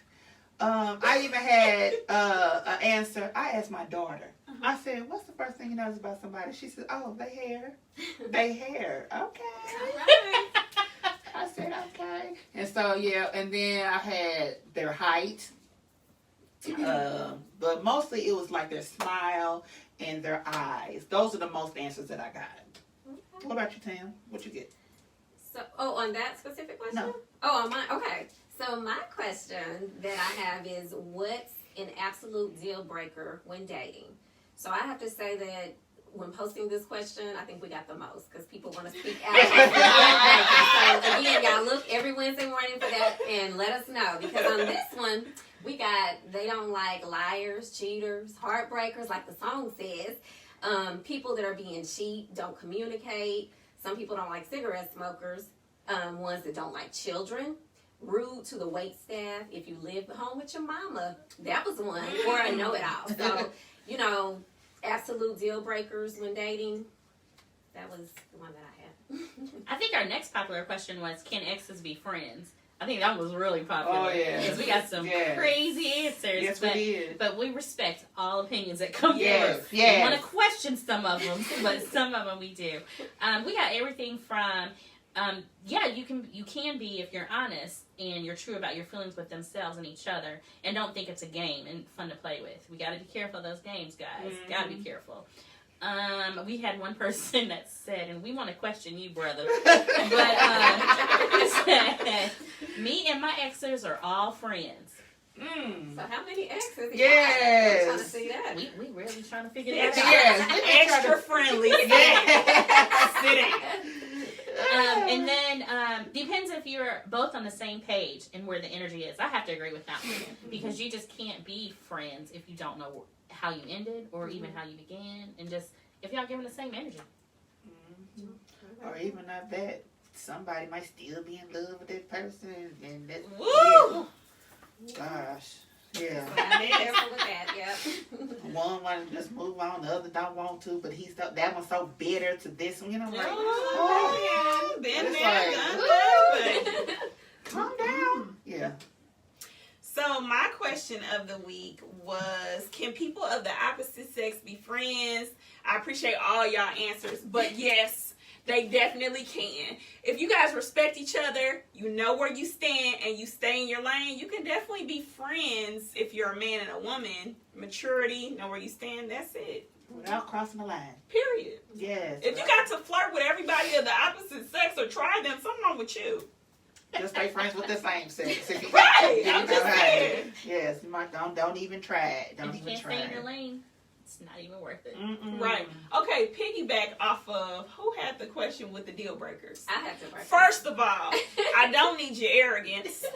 I even had an answer. I asked my daughter. I said, what's the first thing you notice about somebody? She said, oh, they hair. They hair. Okay. I said, okay. And so, and then I had their height. But mostly it was like their smile and their eyes. Those are the most answers that I got. What about you, Tam? What you get? So, on that specific question? No. Oh, on mine? Okay. So my question that I have is, what's an absolute deal breaker when dating? So I have to say that when posting this question, I think we got the most because people want to speak out. So again, y'all look every Wednesday morning for that and let us know, because on this one, we got, they don't like liars, cheaters, heartbreakers, like the song says. People that are being cheap, don't communicate. Some people don't like cigarette smokers. Ones that don't like children. Rude to the wait staff. If you live home with your mama, that was one. Or a know-it-all. So, you know, absolute deal breakers when dating. That was the one that I had. I think our next popular question was, can exes be friends? I think that was really popular. Oh, yeah. Because we got some crazy answers. Yes, we did. But we respect all opinions that come Yes, through. yes. We want to question some of them, but some of them we do. We got everything from, you can be, if you're honest and you're true about your feelings with themselves and each other, and don't think it's a game and fun to play with. We got to be careful of those games, guys. Mm-hmm. Got to be careful. We had one person that said, and we want to question you, brother, but said, me and my exes are all friends. So how many exes? Yes. I'm trying to see that. We really trying to figure that out. Yes. Extra friendly. Sit down. And then depends if you're both on the same page and where the energy is. I have to agree with that one, because you just can't be friends if you don't know how you ended or even how you began, and just if y'all giving the same energy. Or even not that, somebody might still be in love with that person, and that. Woo! Gosh, yeah. Be careful with that. Yep. One want to just move on, the other don't want to, but that one's so bitter to this one. You know, like, Oh, yeah. Been It's there, like, done that. calm down. Yeah. So my question of the week was, can people of the opposite sex be friends? I appreciate all y'all answers, but yes, they definitely can. If you guys respect each other, you know where you stand, and you stay in your lane, you can definitely be friends if you're a man and a woman. Maturity, know where you stand, that's it. Without crossing the line. Period. Yes. If you got to flirt with everybody of the opposite sex or try them, something wrong with you. Just stay friends with the same sex. If you Right, you I'm know just how to saying. do it. Yes, you might don't even try it. Don't If you even can't try stay in your it. lane, it's not even worth it. Mm-mm. Right. Okay, piggyback off of, who had the question with the deal breakers? I have to break. First of all, I don't need your arrogance.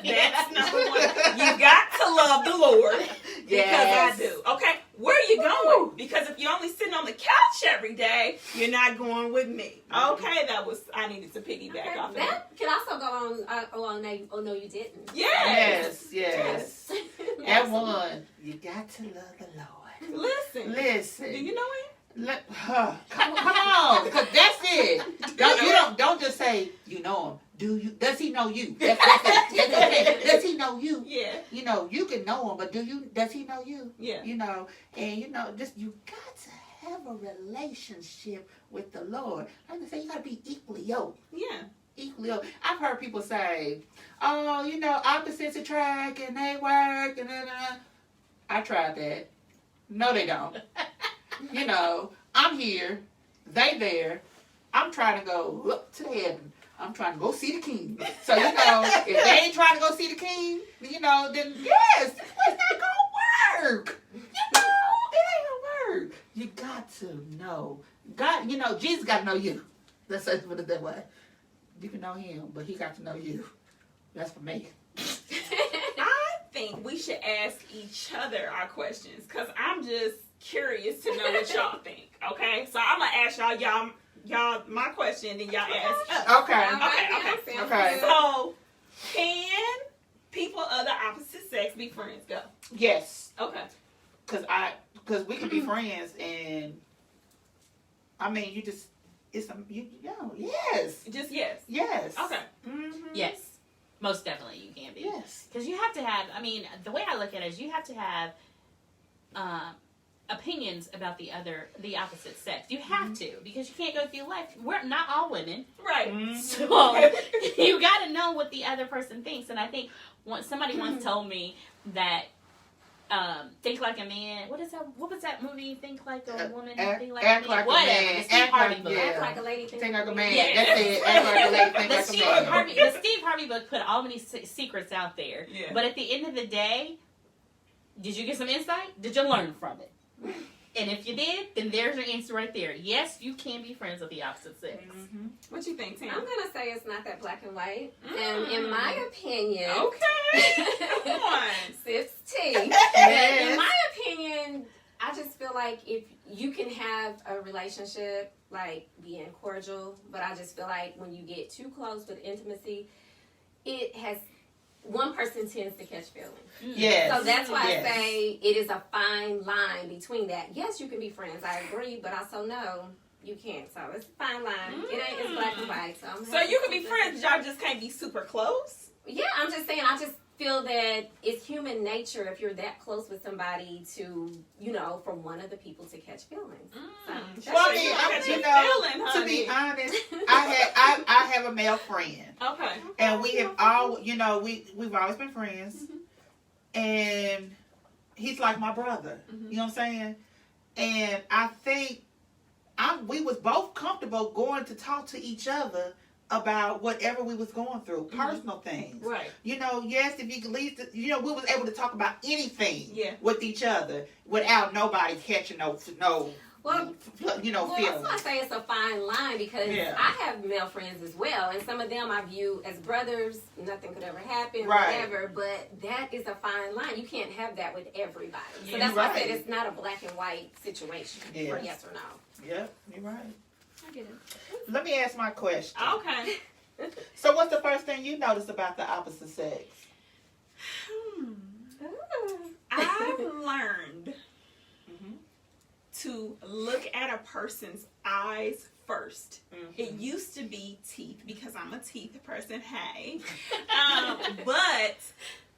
That's number one. You got to love the Lord, because Yes. I do. Okay, where are you going? Because if you're only sitting on the couch every day, you're not going with me. Okay, I needed to piggyback off of that. That can also go on. Oh no, you didn't. Yes. Yes. That one, you got to love the Lord. Listen. Listen. Do you know it? Come on, because that's it. Don't just say you know him. Do you? Does he know you? That's it. Does he know you? Yeah. You know, you can know him, but does he know you? Yeah. You know, and you know, just you got to have a relationship with the Lord. Like I say, you got to be equally yoked. Yeah. Equally yoked. I've heard people say, "Oh, you know, opposites attract and they work and I tried that. No, they don't. You know, I'm here, they there. I'm trying to go up to heaven. I'm trying to go see the king. So, you know, if they ain't trying to go see the king, you know, then yes, it's not going to work. You know, it ain't going to work. You got to know. God, you know, Jesus got to know you. Let's put it that way. You can know him, but he got to know you. That's for me. I think we should ask each other our questions because I'm just curious to know what y'all think. Okay, so I'm gonna ask y'all my question, then y'all ask us. Okay. Okay. So, can people of the opposite sex be friends? Go. Yes. Okay. Because we can be friends, and I mean, you just yes. Just yes. Yes. Okay. Mm-hmm. Yes, most definitely you can be. Yes. Because you have to have, I mean, the way I look at it is you have to have opinions about the opposite sex. You have to, because you can't go through life. We're not all women. Right. Mm-hmm. So you got to know what the other person thinks. And I think somebody once told me that Think Like a Man. What was that movie? Think Like a Woman. Think Like Act a Man. like a Whatever. man. The Steve Act Harvey like- book. yeah. Act like a lady. Think like a man. Yeah. That's it. Act like a lady. Think The like a Steve man. Harvey book put all many secrets out there. Yeah. But at the end of the day, did you get some insight? Did you learn from it? And if you did, then there's your answer right there. Yes, you can be friends with the opposite sex. Mm-hmm. What you think, Tam? I'm gonna say it's not that black and white. And in my opinion, Okay. Come on. sips tea. Yes. In my opinion, I just feel like if you can have a relationship, like being cordial, but I just feel like when you get too close with intimacy, one person tends to catch feelings. Yes. So that's why Yes. I say it is a fine line between that. Yes, you can be friends. I agree, but also no, you can't. So it's a fine line. It ain't it's black and white. So you can be friends, y'all just can't be super close? Yeah, I'm just saying. I just feel that it's human nature if you're that close with somebody to, for one of the people to catch feelings. So, Well, I So mean, you I, got you your know, feeling, to be honey. honest, I have a male friend, Okay. and we have all, we've always been friends, and he's like my brother. You know what I'm saying? And I think we was both comfortable going to talk to each other about whatever we was going through, personal things. Right. Yes, if you could leave, we was able to talk about anything Yeah. with each other without nobody catching no Well, that's feelings. why I say it's a fine line because Yeah. I have male friends as well, and some of them I view as brothers. Nothing could ever happen, Right. whatever. But that is a fine line. You can't have that with everybody. So Yeah, that's why I right. said it's not a black and white situation for Yes. yes or no. Yep, you're right. I get it. Let me ask my question. Okay. So what's the first thing you noticed about the opposite sex? I've learned to look at a person's eyes first. It used to be teeth because I'm a teeth person. Hey, but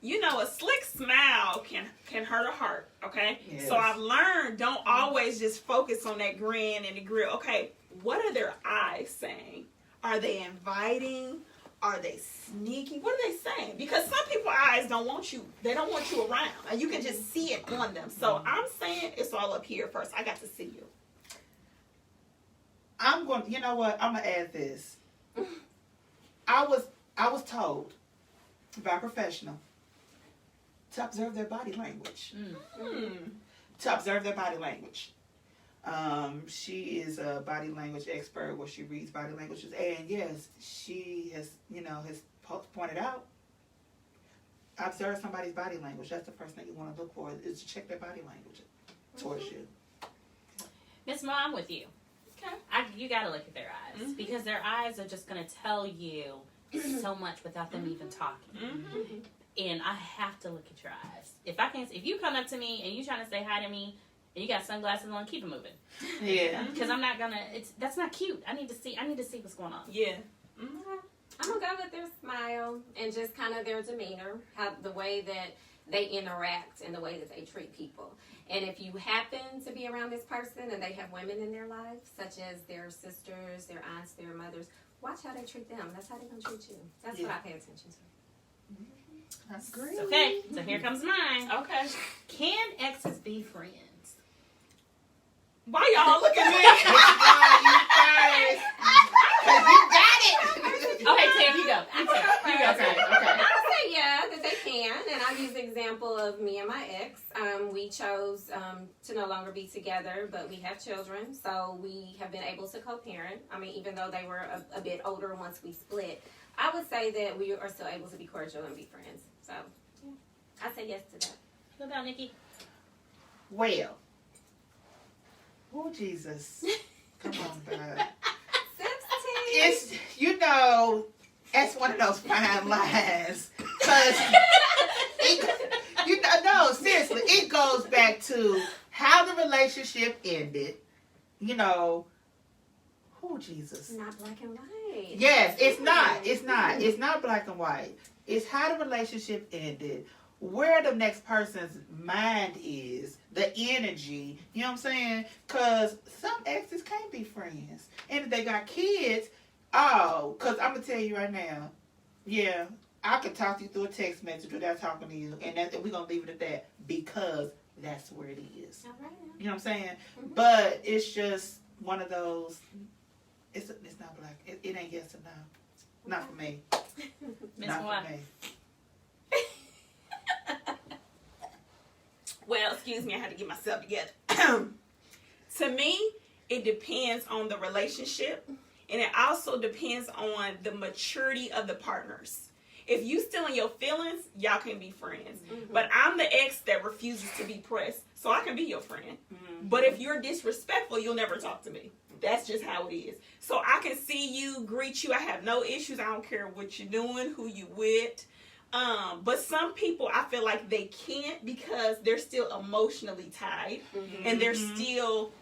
a slick smile can hurt a heart. Okay, Yes. so I've learned don't always just focus on that grin and the grill. Okay, what are their eyes saying? Are they inviting? Are they sneaky? What are they saying? Because some people's eyes don't want you. They don't want you around, and you can just see it on them. So I'm saying it's all up here first. I got to see you. I'm going. You know what? I'm gonna add this. I was told by a professional to observe their body language. To observe their body language. She is a body language expert where she reads body languages, and yes, she has pointed out. Observe somebody's body language. That's the first thing you want to look for is to check their body language towards you. Miss Ma, I'm with you. Okay. You got to look at their eyes because their eyes are just going to tell you so much without them even talking. And I have to look at your eyes. If you come up to me and you trying to say hi to me and you got sunglasses on, keep it moving. Yeah. Because I'm not gonna. That's not cute. I need to see what's going on. Yeah. I'm gonna go with their smile and just kind of their demeanor, the way that they interact and the way that they treat people. And if you happen to be around this person and they have women in their lives, such as their sisters, their aunts, their mothers, watch how they treat them. That's how they're gonna treat you. That's what I pay attention to. That's great. Okay, so here comes mine. Okay. Can exes be friends? Why y'all look at me? You got it. Okay, Tam, you go. You go. Okay. I would say yeah, that they can, and I use the example example of me and my ex. We chose to no longer be together, but we have children, so we have been able to co-parent. I mean, even though they were a bit older once we split, I would say that we are still able to be cordial and be friends. So, yeah, I say yes to that. What about Nikki? Well, oh Jesus, come on, God. It's, you know, that's one of those fine lines. Because, you know, no, seriously, it goes back to how the relationship ended. You know, oh, Jesus. Not black and white. Yes, it's not. It's not. It's not black and white. It's how the relationship ended, where the next person's mind is, the energy. You know what I'm saying? Because some exes can't be friends. And if they got kids, because I'm going to tell you right now, yeah, I could talk to you through a text message without talking to you. And we're going to leave it at that because that's where it is. All right. You know what I'm saying? Mhm. But it's just one of those, it's not black. It ain't yes or no. Not for me. Miss Not Moa. for me. Well, excuse me, I had to get myself together. To me, it depends on the relationship, and it also depends on the maturity of the partners. If you still in your feelings, y'all can be friends. Mhm. But I'm the ex that refuses to be pressed, so I can be your friend. Mm-hmm. But if you're disrespectful, you'll never talk to me. That's just how it is. So I can see you, greet you. I have no issues. I don't care what you're doing, who you with. But some people, I feel like they can't because they're still emotionally tied. Mhm. And they're still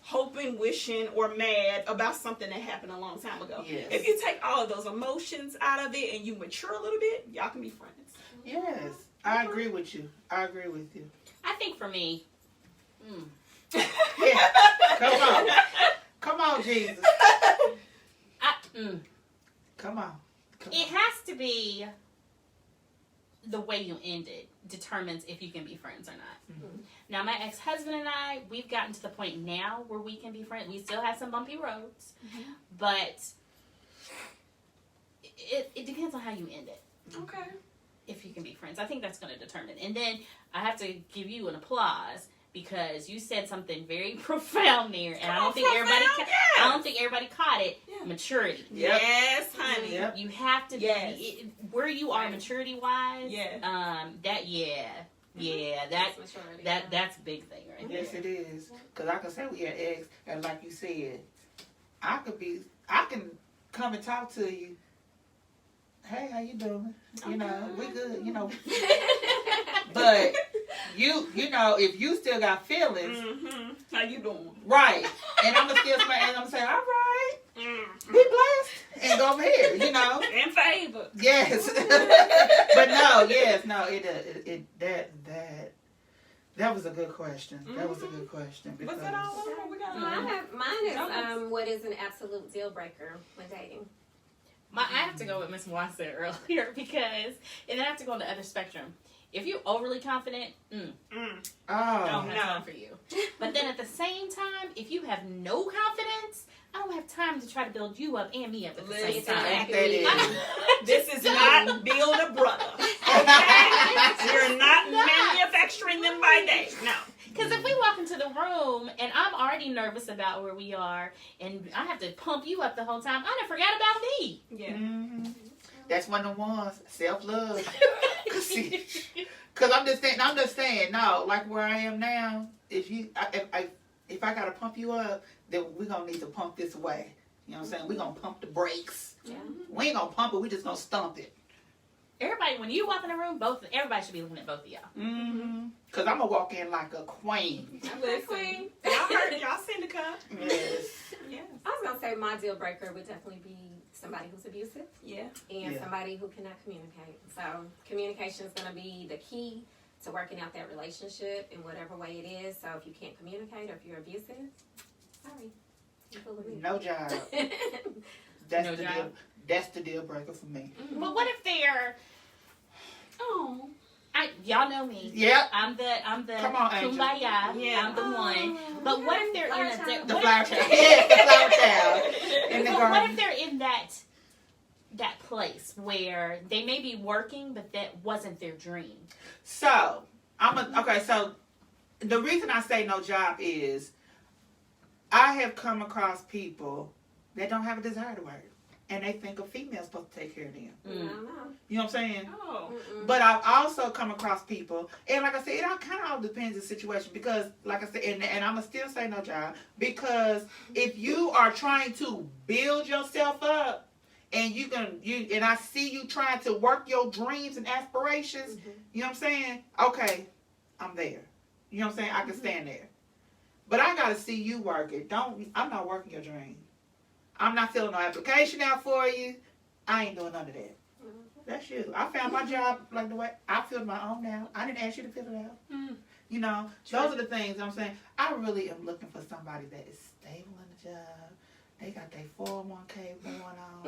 hoping, wishing, or mad about something that happened a long time ago. Yes. If you take all of those emotions out of it and you mature a little bit, y'all can be friends. Yes, I agree with you. I agree with you. I think for me, Yeah, come on. Come on, Jesus. Come on. it has to be the way you end it determines if you can be friends or not. Mhm. Now, my ex-husband and I, we've gotten to the point now where we can be friends. We still have some bumpy roads, but it depends on how you end it. Okay. If you can be friends, I think that's going to determine. And then I have to give you an applause because you said something very profound there, and I don't think everybody caught it. Yeah. Maturity. Yep. Yes, honey. Yep. You have to Yes. be where you are Right. maturity wise. Yeah. That's a big thing right there. Yes, it is. Because I can say we had ex, and like you said, I can come and talk to you. Hey, how you doing? You know, we good. You know, but you know, if you still got feelings, Mm-hmm. How you doing? right? And I'm gonna still smile, and I'm saying, all right, Mm-hmm. be blessed, and go over here. You know, In favor. yes. But no, yes, no. That was a good question. That was a good question. What's that all over? We got Mine is what is an absolute deal breaker when dating? I have to go with Miss Moore said earlier because, and then I have to go on the other spectrum. If you're overly confident, I don't Oh, have No. time for you. But then at the same time, if you have no confidence, I don't have time to try to build you up and me up at the same Listen, time. ain't that it? This is not build a brother. Okay? We're not manufacturing them by day. No. Because if we walk into the room and I'm already nervous about where we are, and I have to pump you up the whole time, I done forgot about me. Yeah. hmm That's one of the ones. Self-love. Because I'm just saying, no, like where I am now, if I gotta pump you up, then we're gonna need to pump this way. You know what I'm saying? We're gonna pump the brakes. Yeah. We ain't gonna pump it, we just gonna stomp it. Everybody, when you walk in the room, everybody should be looking at both of y'all. Mm-hmm. Because I'm gonna walk in like a queen. Listen. Y'all heard, y'all seen the cup. Yes. Yes. I was gonna say my deal breaker would definitely be somebody who's abusive Yeah. and Yeah. somebody who cannot communicate. So communication is gonna be the key to working out that relationship in whatever way it is. So if you can't communicate or if you're abusive, sorry, you fooling me. No job. That's No the job. deal. That's the deal breaker for me. But what if they're, y'all know me. Yep. I'm the Come on, Angel. kumbaya. Yeah. I'm the one. But what if they're Flower in child. The what flower if- child. Yeah, the flower child. In the But what if garden. they're in that that place where they may be working, but that wasn't their dream? So so the reason I say no job is I have come across people that don't have a desire to work, and they think a female's supposed to take care of them. I don't know. You know what I'm saying? Oh. Mm-mm. But I've also come across people, and like I said, it all kind of all depends on the situation, because, like I said, and I'm going to still say no job, because if you are trying to build yourself up, and and I see you trying to work your dreams and aspirations, you know what I'm saying? Okay, I'm there. You know what I'm saying? I can stand there. But I got to see you work it. I'm not working your dream. I'm not filling no application out for you. I ain't doing none of that. That's you. I found my job like the way I filled my own out. I didn't ask you to fill it out. Mm. You know, those are the things I'm saying. I really am looking for somebody that is stable in the job. They got their 401k going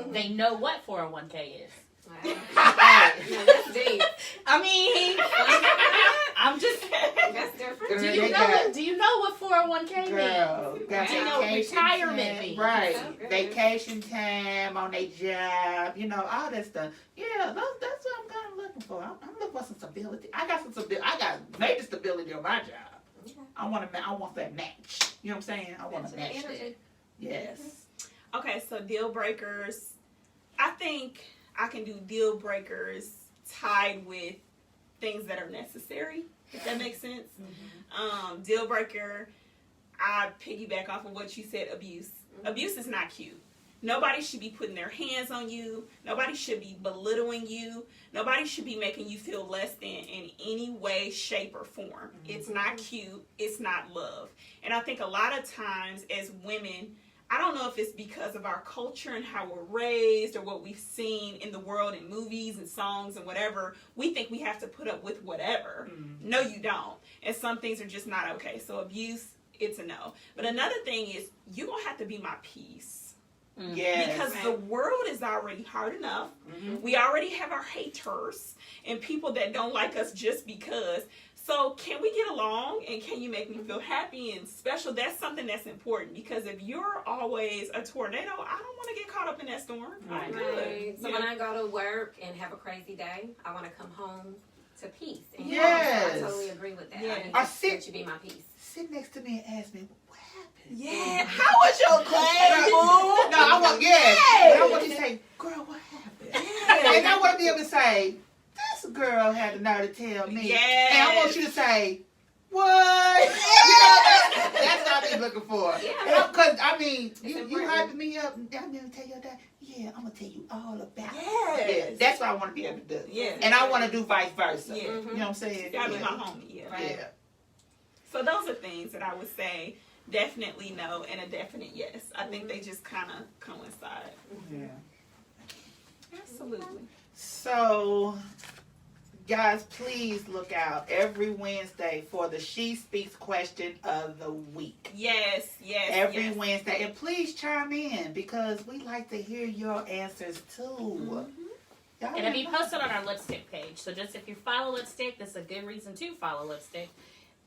on. They know what 401k is. Wow. No, that's deep. I mean, I'm just. That's different. Girl, Do you know what 401k means? Girl, got You know, vacation retirement time, means. right? Okay. Vacation time on their job, you know, all that stuff. Yeah, that's what I'm kind of looking for. I'm looking for some stability. I got major stability on my job. Okay. I want that match. You know what I'm saying? I want That's to match your that. energy. Yes. Okay, so deal breakers. I think I can do deal breakers tied with things that are necessary, if that makes sense. Deal breaker, I piggyback off of what you said, abuse. Abuse is not cute. Nobody should be putting their hands on you. Nobody should be belittling you. Nobody should be making you feel less than in any way, shape, or form. It's not cute. It's not love. And I think a lot of times as women, I don't know if it's because of our culture and how we're raised or what we've seen in the world in movies and songs and whatever, we think we have to put up with whatever. No, you don't. And some things are just not okay. So abuse, it's a no. But another thing is, you're going to have to be my peace. Yes. Because the world is already hard enough. We already have our haters and people that don't like us just because. So can we get along, and can you make me feel happy and special? That's something that's important, because if you're always a tornado, I don't want to get caught up in that storm. I'm good. Right. So Yeah. when I go to work and have a crazy day, I want to come home to peace. And Yes. I totally agree with that. Yeah. I need I to see- let you be my peace. Sit next to me and ask me, what happened? Yeah. How was your class, boo? No, I want, yes. Yes. But I want you to say, girl, what happened? And I want to be able to say, this girl had the nerve to tell me. Yes. And I want you to say, what? You know, that's what I've been looking for. Yeah. Because, I mean, you important. hyping me up. I'm going to tell your dad, yeah, I'm going to tell you all about it. Yes. Yeah, that's what I want to be able to do. Yes. And I want to do vice versa. Yeah. You know what I'm saying? You gotta be yeah. my homie, yeah. Right. Yeah. So those are things that I would say definitely no and a definite yes. I think they just kind of coincide. Yeah. Absolutely. So, guys, please look out every Wednesday for the She Speaks question of the week. Yes, yes, Every yes. Wednesday. And please chime in, because we like to hear your answers too. Y'all It'll be know. posted on our Lipstick page. So just if you follow Lipstick, that's a good reason to follow Lipstick.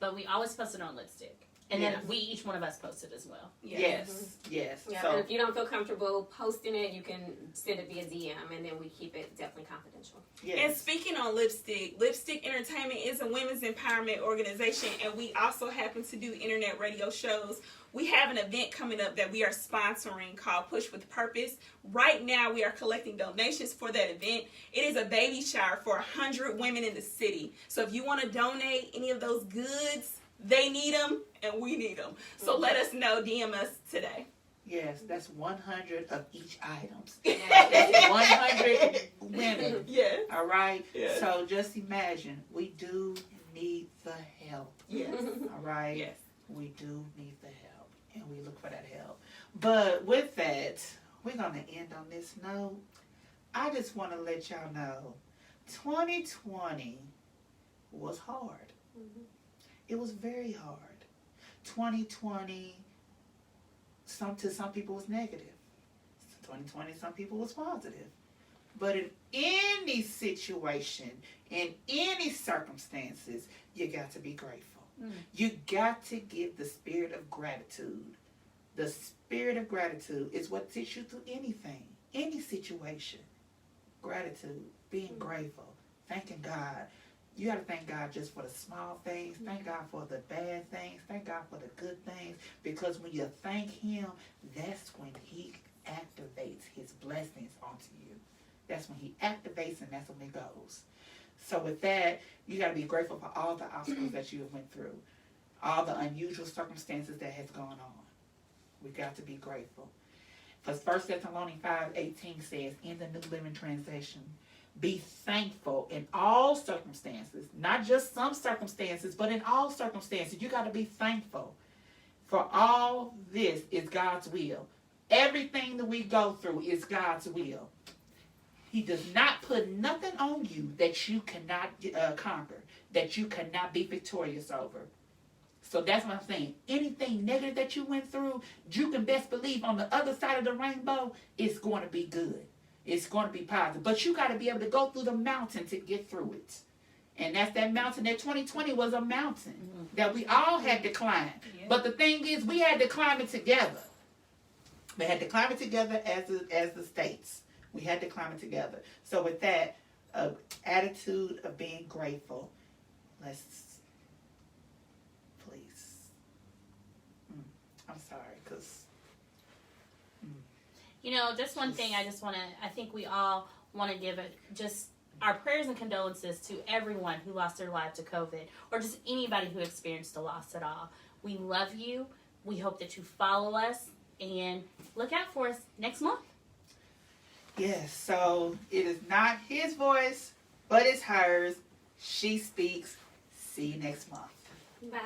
But we always post it on Lipstick. And Yes. then we, each one of us, post it as well. Yes, yes. Yeah, So, and if you don't feel comfortable posting it, you can send it via DM, and then we keep it definitely confidential. And yes. speaking on Lipstick, Lipstick Entertainment is a women's empowerment organization, and we also happen to do internet radio shows. We have an event coming up that we are sponsoring called Push with Purpose. Right now, we are collecting donations for that event. It is a baby shower for 100 women in the city. So if you want to donate any of those goods, they need them and we need them. So let us know. DM us today. Yes, that's 100 of each items. Yeah. That's 100 women. Yes. All right? Yes. So just imagine, we do need the help. Yes. All right? Yes. We do need the help, and we look for that help. But with that, we're going to end on this note. I just want to let y'all know, 2020 was hard. It was very hard. 2020, to some people was negative. 2020, some people was positive. But in any situation, in any circumstances, you got to be grateful. You got to give the spirit of gratitude. The spirit of gratitude is what takes you through anything, any situation. Gratitude, being grateful, thanking God. You got to thank God just for the small things. Thank God for the bad things. Thank God for the good things. Because when you thank Him, that's when He activates His blessings onto you. That's when He activates, and that's when it goes. So with that, you got to be grateful for all the obstacles that you have went through, all the unusual circumstances that has gone on. We got to be grateful. Because 1 Thessalonians 5:18 says in the New Living Translation, be thankful in all circumstances, not just some circumstances, but in all circumstances. You got to be thankful. For all this is God's will. Everything that we go through is God's will. He does not put nothing on you that you cannot conquer, that you cannot be victorious over. So that's what I'm saying. Anything negative that you went through, you can best believe on the other side of the rainbow, it's going to be good. It's going to be positive. But you got to be able to go through the mountain to get through it. And that's that mountain. That 2020 was a mountain that we all had to climb. Yeah. But the thing is, we had to climb it together. We had to climb it together as the states. We had to climb it together. So with that attitude of being grateful, let's please. I'm sorry, because. You know, just one thing I think we all want to give just our prayers and condolences to everyone who lost their life to COVID, or just anybody who experienced a loss at all. We love you. We hope that you follow us and look out for us next month. Yes, so it is not his voice, but it's hers. She speaks. See you next month. Bye.